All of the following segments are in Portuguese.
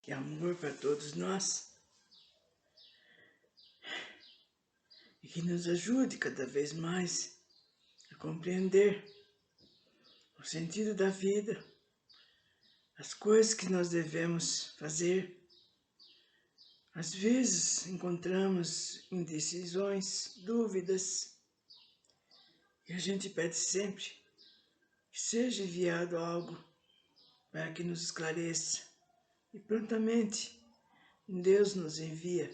que é amor para todos nós e que nos ajude cada vez mais a compreender o sentido da vida, as coisas que nós devemos fazer. Às vezes encontramos indecisões, dúvidas, e a gente pede sempre que seja enviado algo para que nos esclareça, e prontamente Deus nos envia,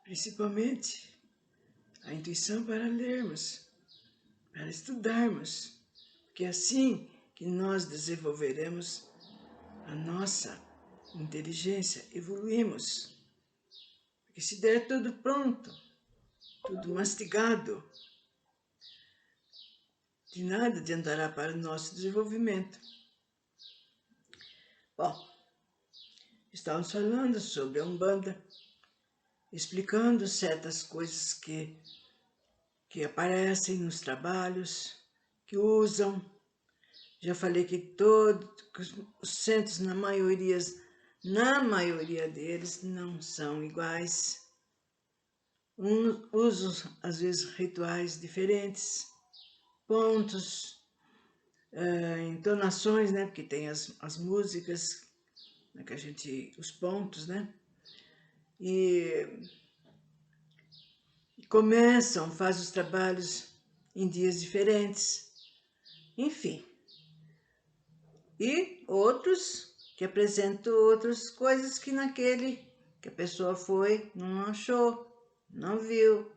principalmente a intuição para lermos, para estudarmos, porque é assim que nós desenvolveremos a nossa inteligência, evoluímos. Porque se der tudo pronto, tudo mastigado, de nada adiantará para o nosso desenvolvimento. Bom, estamos falando sobre a Umbanda, explicando certas coisas que aparecem nos trabalhos, que usam. Já falei que os centros, na maioria deles, não são iguais. Usam, às vezes, rituais diferentes, pontos, entonações, né? Porque tem as músicas, né? Os pontos, né? E fazem os trabalhos em dias diferentes, enfim. E outros que apresentam outras coisas que naquele que a pessoa foi, não achou, não viu,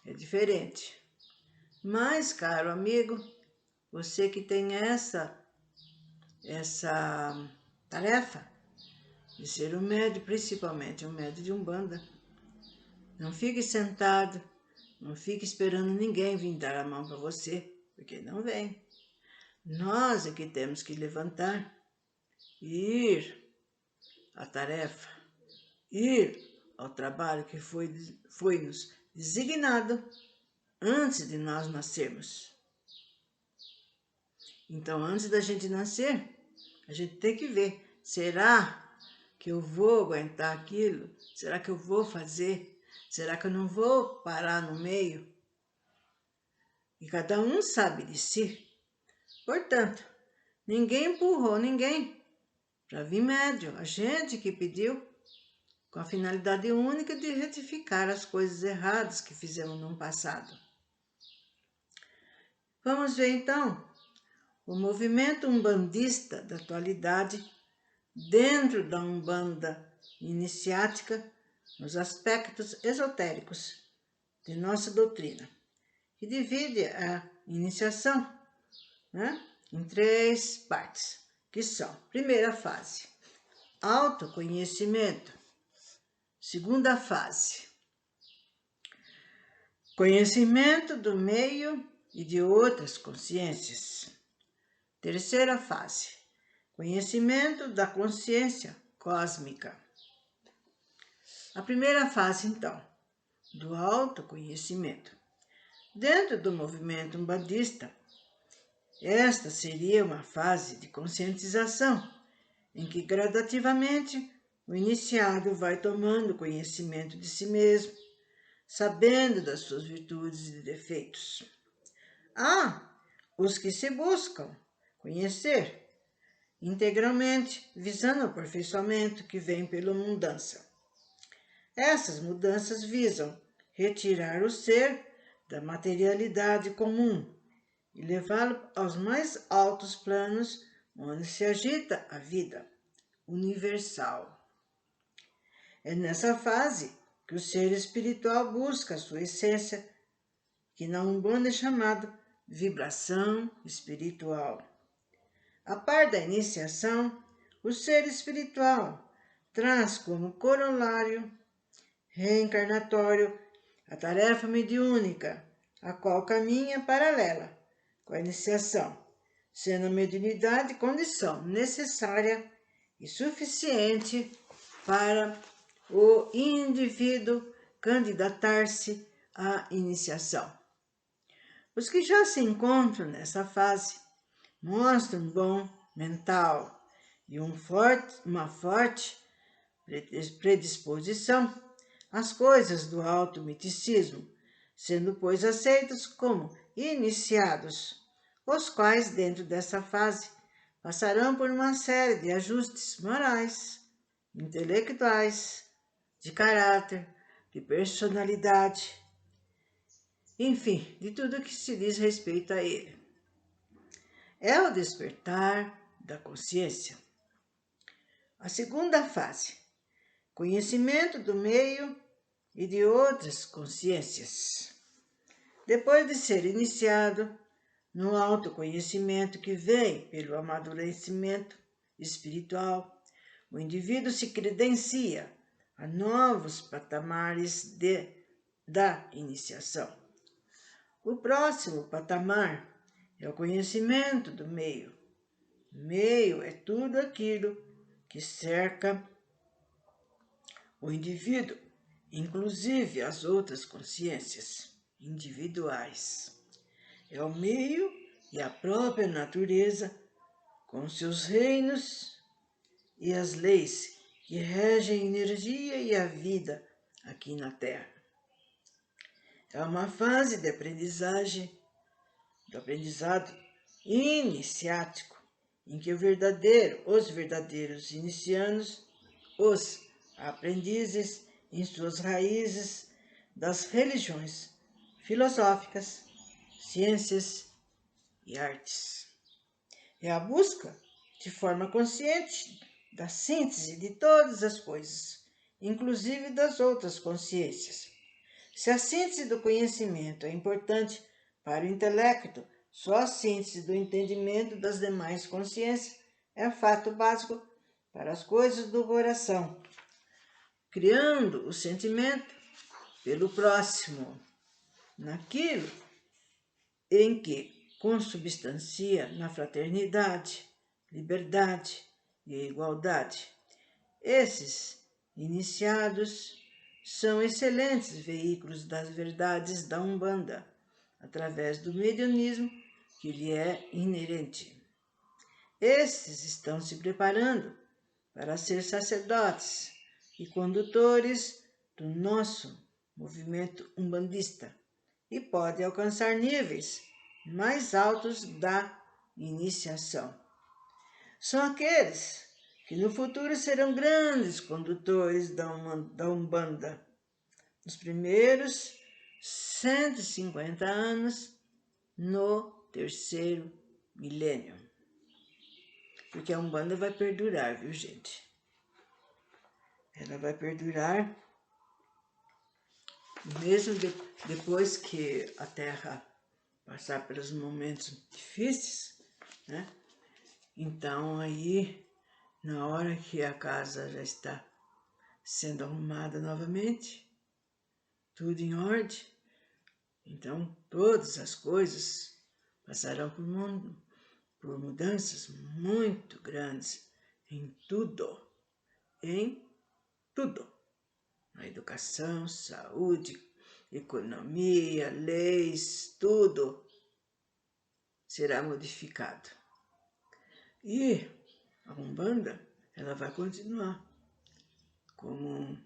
é diferente. Mas, caro amigo, você que tem essa tarefa de ser um médium, principalmente um médium de Umbanda, não fique sentado, não fique esperando ninguém vir dar a mão para você, porque não vem. Nós é que temos que levantar e ir à tarefa, ir ao trabalho que foi-nos designado antes de nós nascermos. Então, antes da gente nascer, a gente tem que ver, será que eu vou aguentar aquilo? Será que eu vou fazer? Será que eu não vou parar no meio? E cada um sabe de si. Portanto, ninguém empurrou ninguém para vir médium. A gente que pediu, com a finalidade única de retificar as coisas erradas que fizemos no passado. Vamos ver então o movimento umbandista da atualidade dentro da Umbanda iniciática nos aspectos esotéricos de nossa doutrina, que divide a iniciação, né, em 3 partes, que são: primeira fase, autoconhecimento; segunda fase, conhecimento do meio e de outras consciências; terceira fase, conhecimento da consciência cósmica. A primeira fase, então, do autoconhecimento. Dentro do movimento umbandista, esta seria uma fase de conscientização, em que gradativamente o iniciado vai tomando conhecimento de si mesmo, sabendo das suas virtudes e defeitos. Há os que se buscam conhecer integralmente, visando o aperfeiçoamento que vem pela mudança. Essas mudanças visam retirar o ser da materialidade comum e levá-lo aos mais altos planos onde se agita a vida universal. É nessa fase que o ser espiritual busca a sua essência, que na Umbanda é chamada vibração espiritual. A par da iniciação, o ser espiritual traz como corolário reencarnatório a tarefa mediúnica, a qual caminha paralela com a iniciação, sendo a mediunidade condição necessária e suficiente para o indivíduo candidatar-se à iniciação. Os que já se encontram nessa fase mostram dom mental e uma forte predisposição às coisas do alto miticismo, sendo, pois, aceitos como iniciados, os quais, dentro dessa fase, passarão por uma série de ajustes morais, intelectuais, de caráter, de personalidade, enfim, de tudo que se diz respeito a ele. É o despertar da consciência. A segunda fase, conhecimento do meio e de outras consciências. Depois de ser iniciado no autoconhecimento que vem pelo amadurecimento espiritual, o indivíduo se credencia a novos patamares da iniciação. O próximo patamar é o conhecimento do meio. O meio é tudo aquilo que cerca o indivíduo, inclusive as outras consciências individuais. É o meio e a própria natureza, com seus reinos e as leis que regem a energia e a vida aqui na Terra. É uma fase de aprendizagem, do aprendizado iniciático, em que os verdadeiros inicianos, os aprendizes em suas raízes das religiões filosóficas, ciências e artes. É a busca de forma consciente da síntese de todas as coisas, inclusive das outras consciências. Se a síntese do conhecimento é importante para o intelecto, só a síntese do entendimento das demais consciências é fato básico para as coisas do coração, criando o sentimento pelo próximo, naquilo em que consubstancia na fraternidade, liberdade e igualdade. Esses iniciados são excelentes veículos das verdades da Umbanda, através do mediunismo que lhe é inerente. Estes estão se preparando para ser sacerdotes e condutores do nosso movimento umbandista e podem alcançar níveis mais altos da iniciação. São aqueles que no futuro serão grandes condutores da Umbanda, nos primeiros 150 anos no terceiro milênio. Porque a Umbanda vai perdurar, viu, gente? Ela vai perdurar mesmo depois que a Terra passar pelos momentos difíceis, né? Então, aí, na hora que a casa já está sendo arrumada novamente, tudo em ordem, então todas as coisas passarão por mudanças muito grandes em tudo. Na educação, saúde, economia, leis, tudo será modificado. E a Umbanda, ela vai continuar como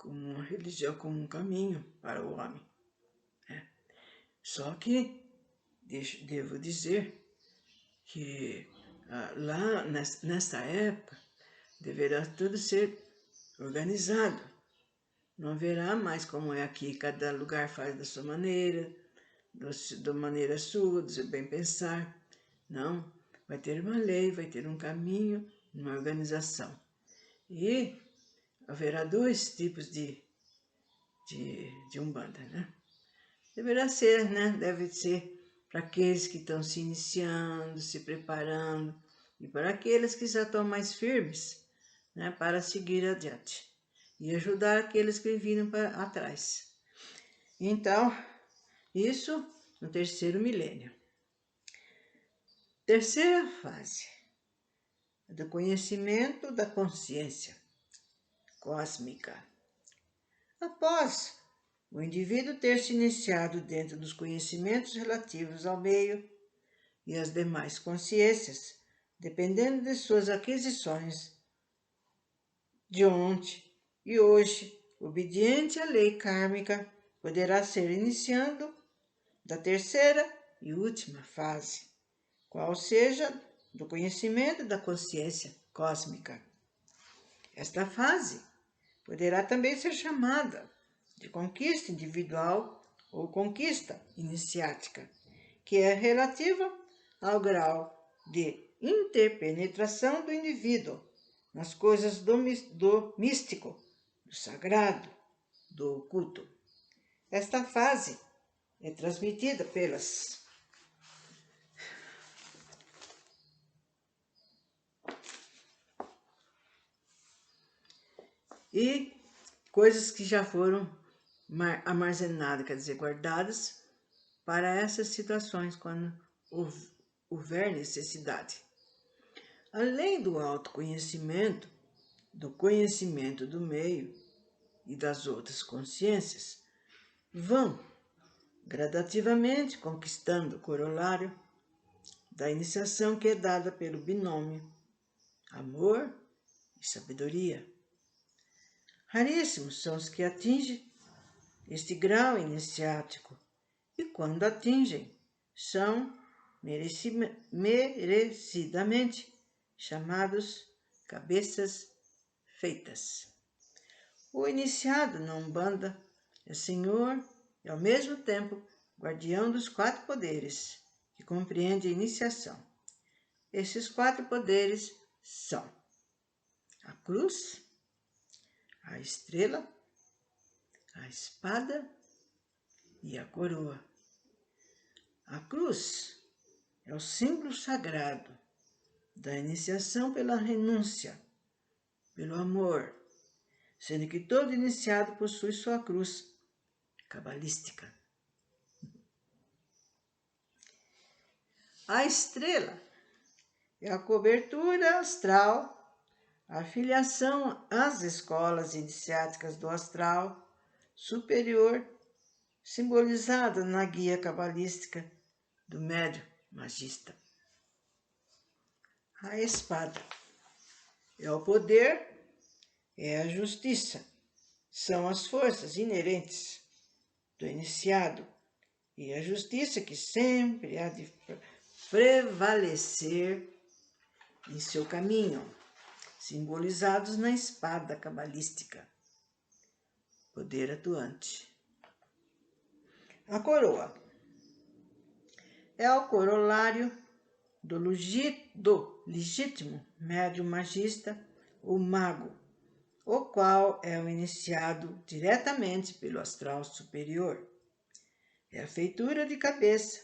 uma religião, como um caminho para o homem. Só que, devo dizer que lá nesta época, deverá tudo ser organizado. Não haverá mais como é aqui, cada lugar faz da sua maneira, da maneira sua, do seu bem pensar. Não, vai ter uma lei, vai ter um caminho, uma organização. E haverá dois tipos de Umbanda, né? Deverá ser, né? Deve ser para aqueles que estão se iniciando, se preparando, e para aqueles que já estão mais firmes, né? Para seguir adiante e ajudar aqueles que viram para atrás. Então, isso no terceiro milênio. Terceira fase, do conhecimento da consciência cósmica. Após o indivíduo ter se iniciado dentro dos conhecimentos relativos ao meio e às demais consciências, dependendo de suas aquisições de ontem e hoje, obediente à lei kármica, poderá ser iniciando da terceira e última fase, qual seja do conhecimento da consciência cósmica. Esta fase poderá também ser chamada de conquista individual ou conquista iniciática, que é relativa ao grau de interpenetração do indivíduo nas coisas do místico, do sagrado, do oculto. Esta fase é transmitida pelas e coisas que já foram armazenadas, quer dizer, guardadas para essas situações quando houver necessidade. Além do autoconhecimento, do conhecimento do meio e das outras consciências, vão gradativamente conquistando o corolário da iniciação que é dada pelo binômio amor e sabedoria. Raríssimos são os que atingem este grau iniciático e, quando atingem, são merecidamente chamados cabeças feitas. O iniciado na Umbanda é senhor e, ao mesmo tempo, guardião dos 4 poderes, que compreende a iniciação. Esses 4 poderes são a cruz, a estrela, a espada e a coroa. A cruz é o símbolo sagrado da iniciação pela renúncia, pelo amor, sendo que todo iniciado possui sua cruz cabalística. A estrela é a cobertura astral, a filiação às escolas iniciáticas do astral superior, simbolizada na guia cabalística do médium magista. A espada é o poder, é a justiça, são as forças inerentes do iniciado e a justiça que sempre há de prevalecer em seu caminho, simbolizados na espada cabalística, poder atuante. A coroa é o corolário do legítimo médium magista ou mago, o qual é o iniciado diretamente pelo astral superior. É a feitura de cabeça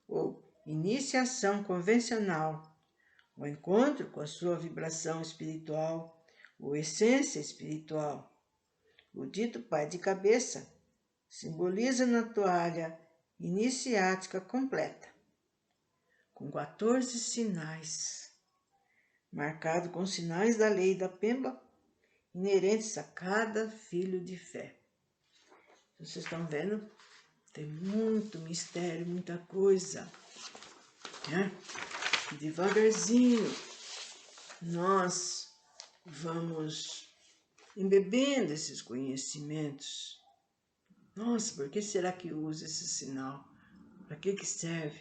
ou iniciação convencional, o encontro com a sua vibração espiritual ou essência espiritual. O dito pai de cabeça simboliza na toalha iniciática completa, com 14 sinais, marcado com sinais da lei da Pemba, inerentes a cada filho de fé. Vocês estão vendo? Tem muito mistério, muita coisa, né? Devagarzinho, nós vamos embebendo esses conhecimentos. Nossa, por que será que usa esse sinal? Para que serve?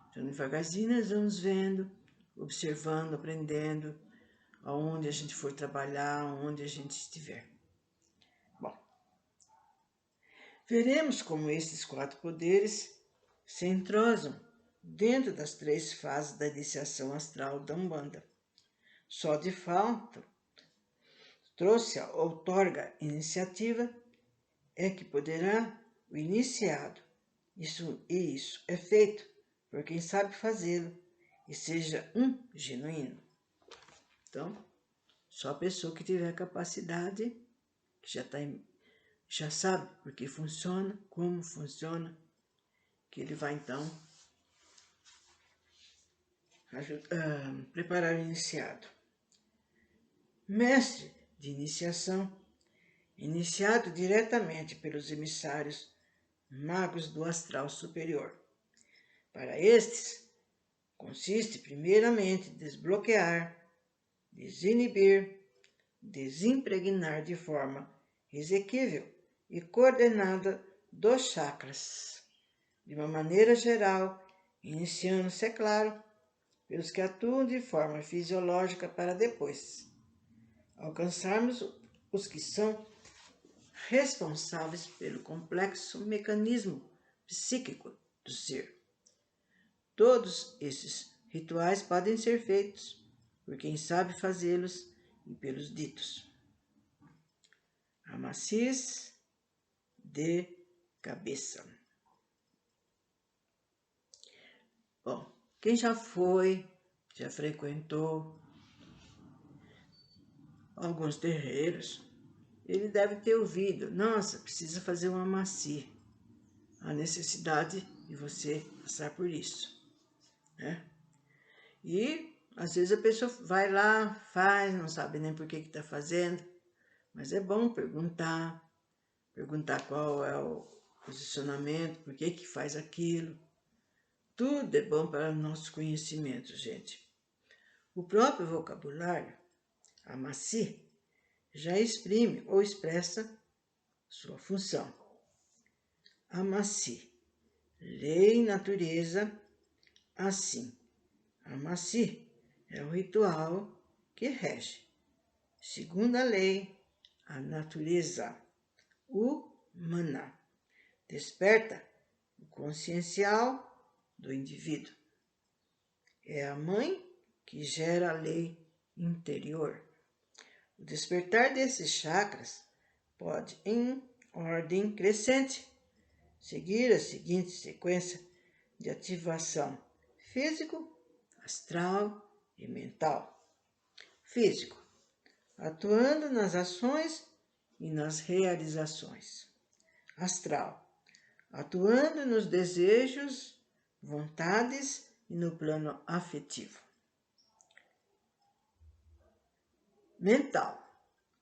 Então, devagarzinho nós vamos vendo, observando, aprendendo, aonde a gente for trabalhar, onde a gente estiver. Bom, veremos como esses 4 poderes se entrosam dentro das 3 fases da iniciação astral da Umbanda. Só de fato trouxe a outorga iniciativa é que poderá o iniciado. Isso é feito por quem sabe fazê-lo e seja um genuíno. Então, só a pessoa que tiver capacidade, que já sabe por que funciona, como funciona, que ele vai então preparar o iniciado. Mestre de iniciação, iniciado diretamente pelos emissários magos do astral superior. Para estes, consiste primeiramente em desbloquear, desinibir, desimpregnar de forma exequível e coordenada dos chakras, de uma maneira geral, iniciando-se, é claro, pelos que atuam de forma fisiológica para depois alcançarmos os que são responsáveis pelo complexo mecanismo psíquico do ser. Todos esses rituais podem ser feitos por quem sabe fazê-los e pelos ditos. Amacis de cabeça. Bom, quem já frequentou alguns terreiros, ele deve ter ouvido: nossa, precisa fazer um amaci. A necessidade de você passar por isso, né? E às vezes a pessoa vai lá, faz, não sabe nem por que está fazendo, mas é bom perguntar qual é o posicionamento, por que faz aquilo. Tudo é bom para o nosso conhecimento, gente. O próprio vocabulário, amaci, já exprime ou expressa sua função. Amaci, lei e natureza, assim. Amaci é o ritual que rege, segundo a lei, a natureza humana. Desperta o consciencial do indivíduo. É a mãe que gera a lei interior. O despertar desses chakras pode, em ordem crescente, seguir a seguinte sequência de ativação: físico, astral e mental. Físico, atuando nas ações e nas realizações. Astral, atuando nos desejos, vontades e no plano afetivo. Mental,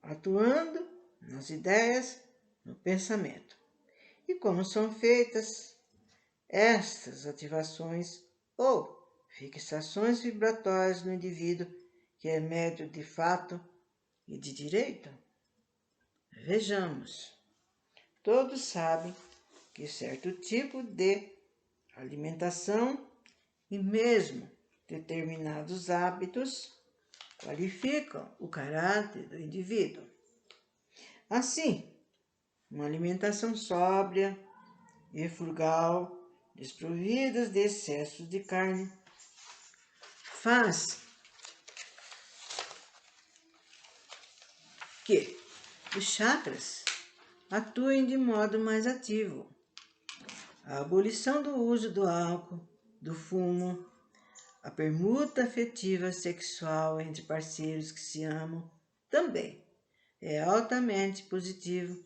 atuando nas ideias, no pensamento. E como são feitas estas ativações ou fixações vibratórias no indivíduo que é médio de fato e de direito? Vejamos. Todos sabem que certo tipo de alimentação e mesmo determinados hábitos qualificam o caráter do indivíduo. Assim, uma alimentação sóbria e frugal, desprovida de excesso de carne, faz que os chakras atuem de modo mais ativo. A abolição do uso do álcool, do fumo, a permuta afetiva sexual entre parceiros que se amam também é altamente positivo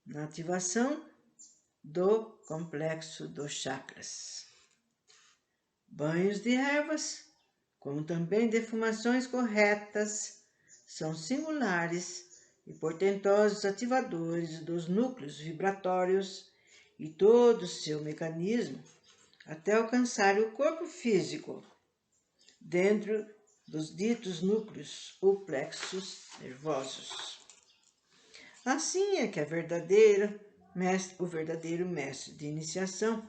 na ativação do complexo dos chakras. Banhos de ervas, como também defumações corretas, são singulares e portentosos ativadores dos núcleos vibratórios e todo o seu mecanismo até alcançar o corpo físico, dentro dos ditos núcleos ou plexos nervosos. Assim é que o verdadeiro mestre de iniciação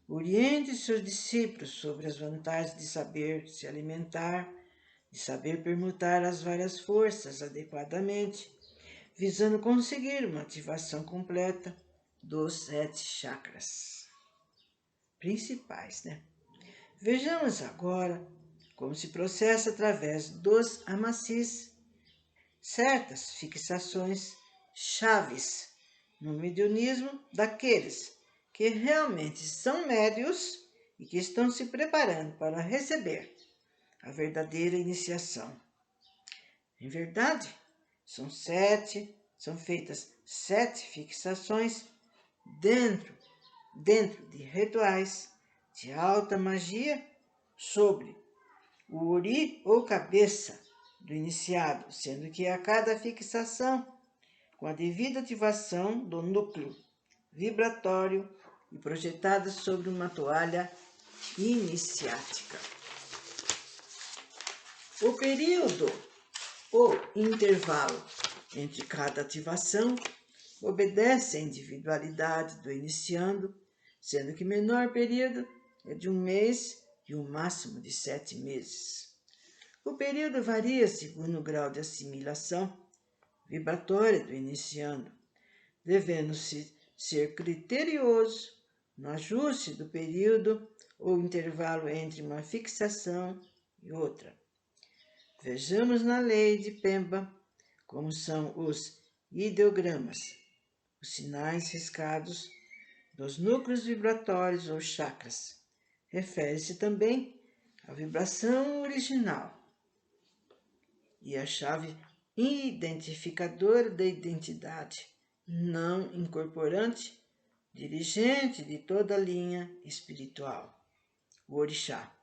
oriente seus discípulos sobre as vantagens de saber se alimentar, de saber permutar as várias forças adequadamente, visando conseguir uma ativação completa dos 7 chakras principais, né? Vejamos agora como se processa através dos amacis certas fixações chaves no mediunismo daqueles que realmente são médios e que estão se preparando para receber a verdadeira iniciação. Em verdade, são feitas 7 fixações dentro de rituais de alta magia sobre o ori ou cabeça do iniciado, sendo que a cada fixação, com a devida ativação do núcleo vibratório e projetada sobre uma toalha iniciática. O período ou intervalo entre cada ativação obedece à individualidade do iniciando, sendo que o menor período é de 1 mês e o máximo de 7 meses. O período varia segundo o grau de assimilação vibratória do iniciando, devendo-se ser criterioso no ajuste do período ou intervalo entre uma fixação e outra. Vejamos na lei de Pemba como são os ideogramas, os sinais riscados dos núcleos vibratórios ou chakras. Refere-se também à vibração original e à chave identificadora da identidade, não incorporante, dirigente de toda a linha espiritual. O orixá,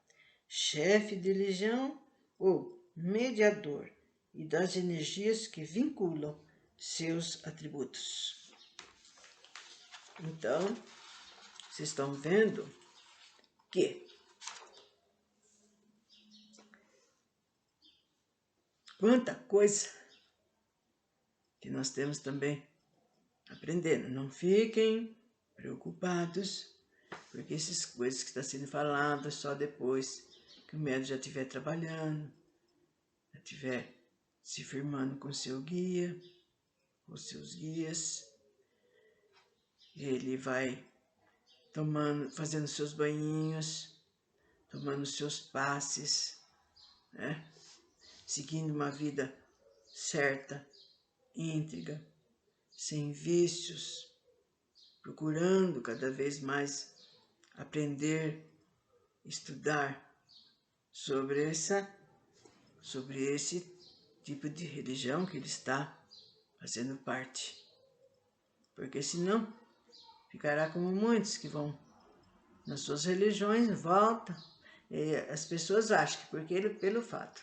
chefe de legião ou mediador e das energias que vinculam seus atributos. Então, vocês estão vendo que quanta coisa que nós temos também aprendendo. Não fiquem preocupados, porque essas coisas que estão sendo faladas só depois que o médium já estiver trabalhando, já estiver se firmando com seu guia, os seus guias, ele vai fazendo seus banhinhos, tomando seus passes, né? Seguindo uma vida certa, íntegra, sem vícios, procurando cada vez mais aprender, estudar sobre esse tipo de religião que ele está fazendo parte. Porque senão ficará como muitos que vão nas suas religiões, voltam, e as pessoas acham que porque ele, pelo fato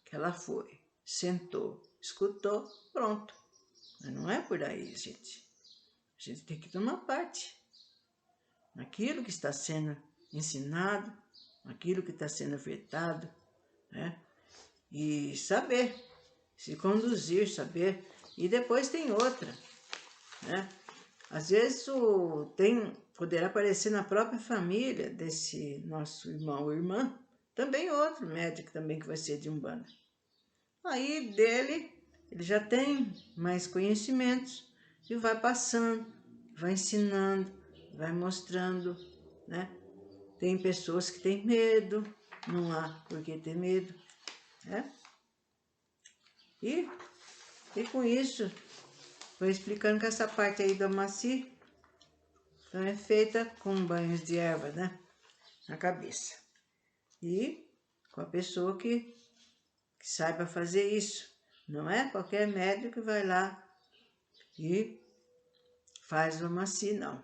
que ela foi, sentou, escutou, pronto. Mas não é por aí, gente. A gente tem que tomar parte naquilo que está sendo ensinado, naquilo que está sendo ofertado, né? E saber, se conduzir, saber. E depois tem outra, né? Às vezes poderá aparecer na própria família desse nosso irmão ou irmã, também outro médico também que vai ser de Umbanda. Aí dele, ele já tem mais conhecimentos e vai passando, vai ensinando, vai mostrando, né? Tem pessoas que têm medo, não há por que ter medo, né? E com isso, vou explicando que essa parte aí do Amaci então é feita com banhos de erva, né? Na cabeça. E com a pessoa que saiba fazer isso. Não é qualquer médico que vai lá e faz o Amaci, não.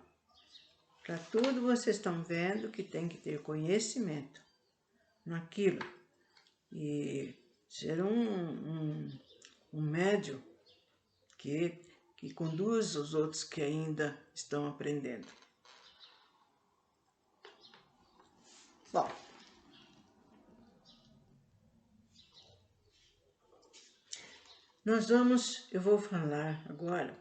Para tudo vocês estão vendo que tem que ter conhecimento naquilo. E ser um médium que conduz os outros que ainda estão aprendendo. Bom, eu vou falar agora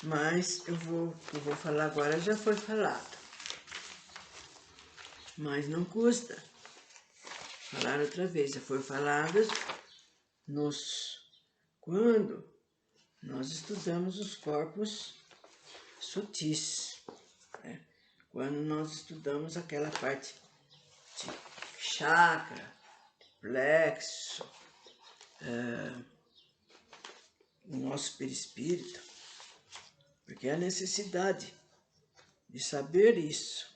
mas eu vou falar agora já foi falado. Mas não custa falar outra vez, já foi falado quando nós estudamos os corpos sutis, né? Quando nós estudamos aquela parte de chakra, plexo, o nosso perispírito, porque a necessidade de saber isso,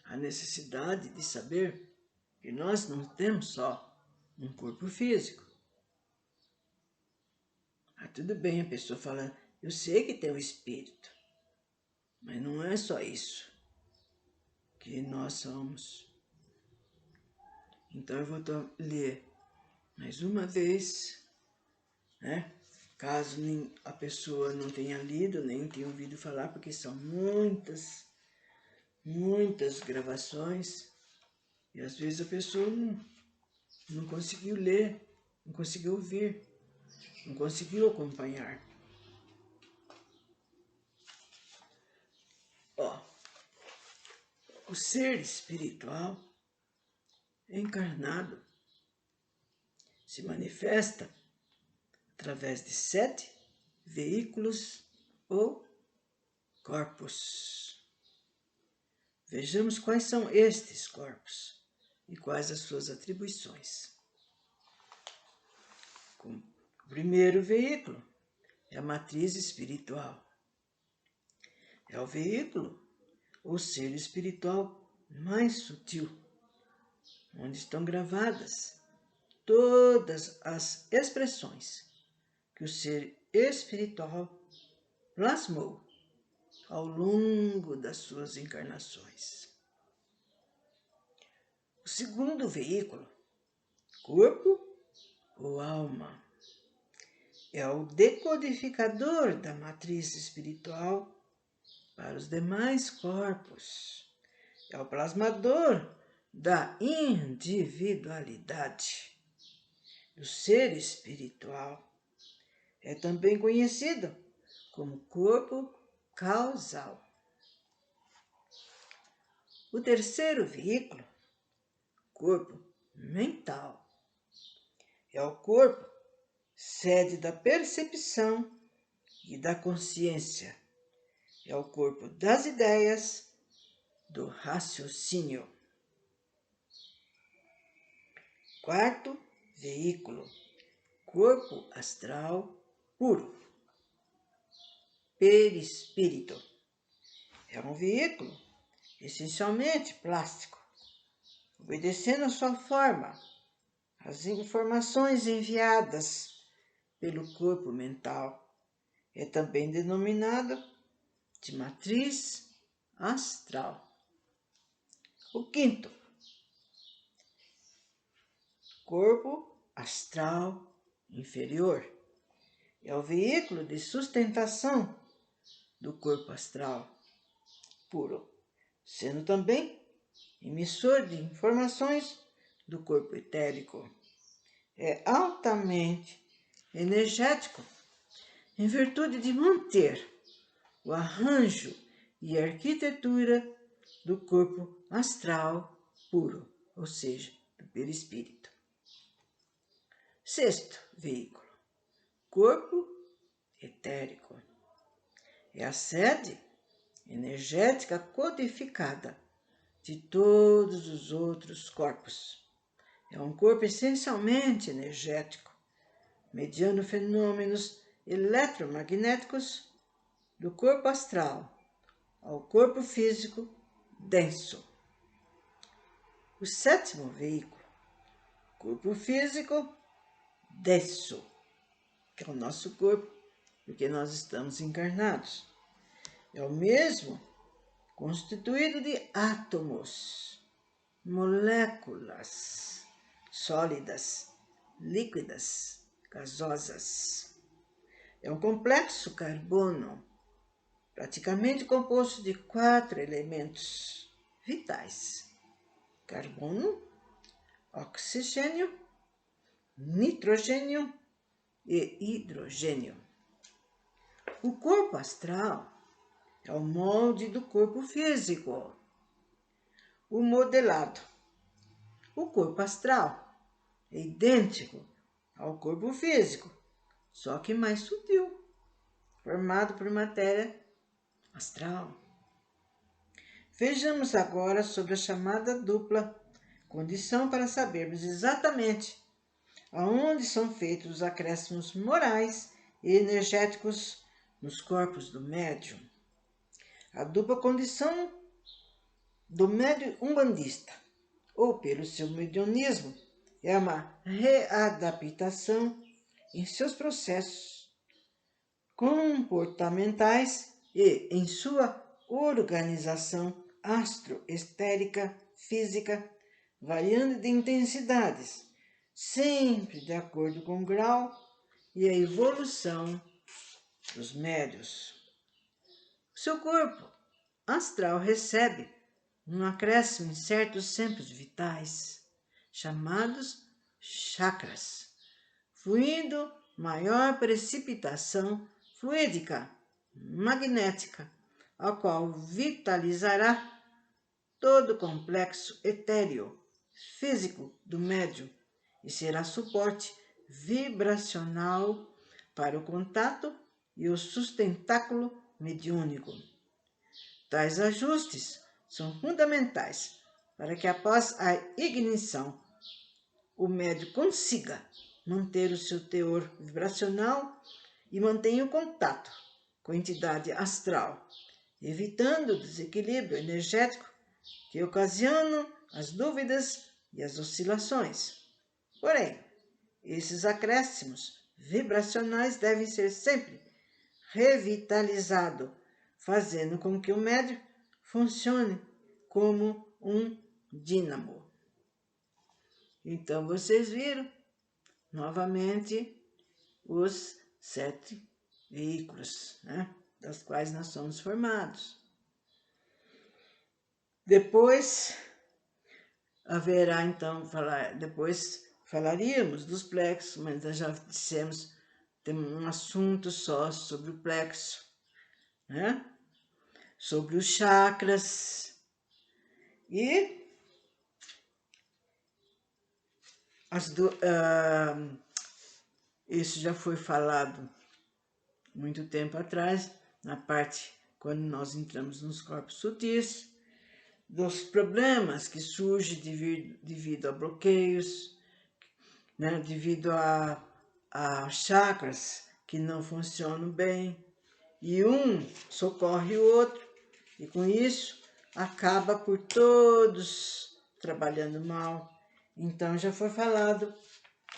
a necessidade de saber que nós não temos só um corpo físico. Tudo bem a pessoa fala, eu sei que tem um espírito, mas não é só isso que nós somos. Então eu vou ler mais uma vez, né? Caso a pessoa não tenha lido, nem tenha ouvido falar, porque são muitas muitas gravações e às vezes a pessoa não conseguiu ler, não conseguiu ouvir, não conseguiu acompanhar. Ó, o ser espiritual encarnado se manifesta através de 7 veículos ou corpos. Vejamos quais são estes corpos e quais as suas atribuições. O primeiro veículo é a matriz espiritual. É o veículo ou ser espiritual mais sutil, onde estão gravadas todas as expressões que o ser espiritual plasmou ao longo das suas encarnações. O segundo veículo, corpo ou alma, é o decodificador da matriz espiritual para os demais corpos. É o plasmador da individualidade do ser espiritual. É também conhecido como corpo causal. O terceiro veículo, corpo mental, é o corpo sede da percepção e da consciência. É o corpo das ideias, do raciocínio. Quarto veículo, corpo astral puro, perispírito. É um veículo essencialmente plástico, obedecendo a sua forma, as informações enviadas pelo corpo mental. É também denominado de matriz astral. O quinto, corpo astral inferior. É o veículo de sustentação do corpo astral puro, sendo também emissor de informações do corpo etérico. É altamente energético em virtude de manter o arranjo e a arquitetura do corpo astral puro, ou seja, do perispírito. Sexto veículo, corpo etérico. É a sede energética codificada de todos os outros corpos. É um corpo essencialmente energético, mediando fenômenos eletromagnéticos do corpo astral ao corpo físico denso. O sétimo veículo, corpo físico denso, que é o nosso corpo, porque nós estamos encarnados. É o mesmo constituído de átomos, moléculas sólidas, líquidas, gasosas. É um complexo carbono, praticamente composto de 4 elementos vitais: carbono, oxigênio, nitrogênio e hidrogênio. O corpo astral é o molde do corpo físico, o modelado. O corpo astral é idêntico ao corpo físico, só que mais sutil, formado por matéria astral. Vejamos agora sobre a chamada dupla condição para sabermos exatamente aonde são feitos os acréscimos morais e energéticos nos corpos do médium. A dupla condição do médium umbandista, ou pelo seu mediunismo, é uma readaptação em seus processos comportamentais e em sua organização astroestérica física, variando de intensidades, sempre de acordo com o grau e a evolução dos médiuns. O seu corpo astral recebe um acréscimo em certos centros vitais, chamados chakras, fluindo maior precipitação fluídica, magnética, ao qual vitalizará todo o complexo etéreo, físico do médium e será suporte vibracional para o contato e o sustentáculo mediúnico. Tais ajustes são fundamentais para que após a ignição o médium consiga manter o seu teor vibracional e mantenha o contato com a entidade astral, evitando o desequilíbrio energético que ocasionam as dúvidas e as oscilações. Porém, esses acréscimos vibracionais devem ser sempre revitalizados, fazendo com que o médium funcione como um dínamo. Então, vocês viram novamente os 7 veículos, né, das quais nós somos formados. Depois haverá, então, depois falaríamos dos plexos, mas nós já dissemos, tem um assunto só sobre o plexo, né? Sobre os chakras e isso já foi falado muito tempo atrás, na parte quando nós entramos nos corpos sutis, dos problemas que surgem devido a bloqueios, né, devido a chakras que não funcionam bem, e um socorre o outro, e com isso acaba por todos trabalhando mal. Então já foi falado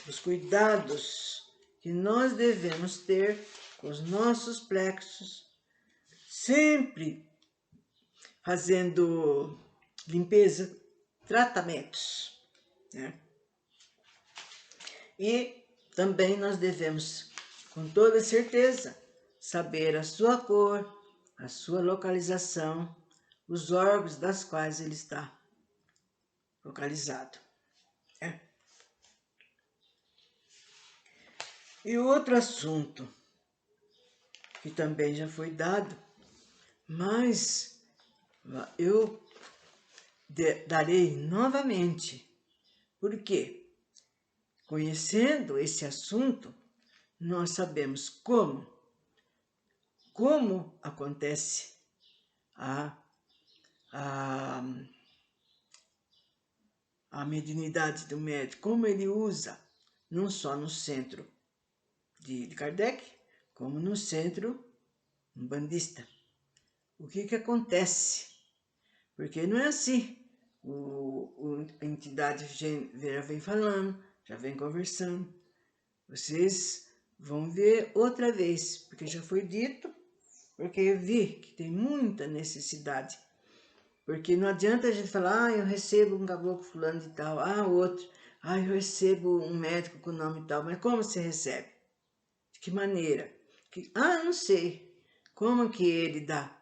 os cuidados que nós devemos ter com os nossos plexos, sempre fazendo limpeza, tratamentos, né? E também nós devemos, com toda certeza, saber a sua cor, a sua localização, os órgãos das quais ele está localizado. E outro assunto que também já foi dado, mas eu darei novamente. Por quê? Conhecendo esse assunto, nós sabemos como acontece a mediunidade do médium, como ele usa, não só no centro de Kardec, como no centro umbandista. O que acontece? Porque não é assim. A entidade já vem falando, já vem conversando. Vocês vão ver outra vez, porque já foi dito, porque eu vi que tem muita necessidade. Porque não adianta a gente falar, eu recebo um caboclo fulano de tal, outro, eu recebo um médico com nome tal, mas como você recebe? De que maneira? Não sei. Como que ele dá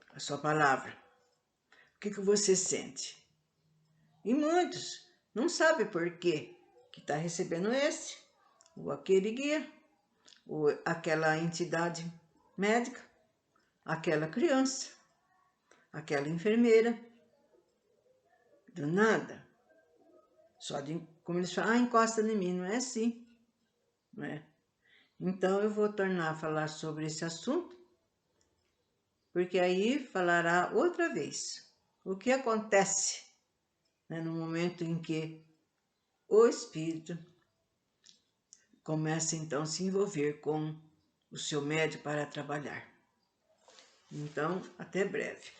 a sua palavra? O que você sente? E muitos não sabem por quê que está recebendo esse, ou aquele guia, ou aquela entidade médica, aquela criança, aquela enfermeira. Do nada. Só como eles falam, encosta em mim. Não é assim, não é? Então eu vou tornar a falar sobre esse assunto, porque aí falará outra vez o que acontece, né, no momento em que o espírito começa então a se envolver com o seu médium para trabalhar. Então, até breve.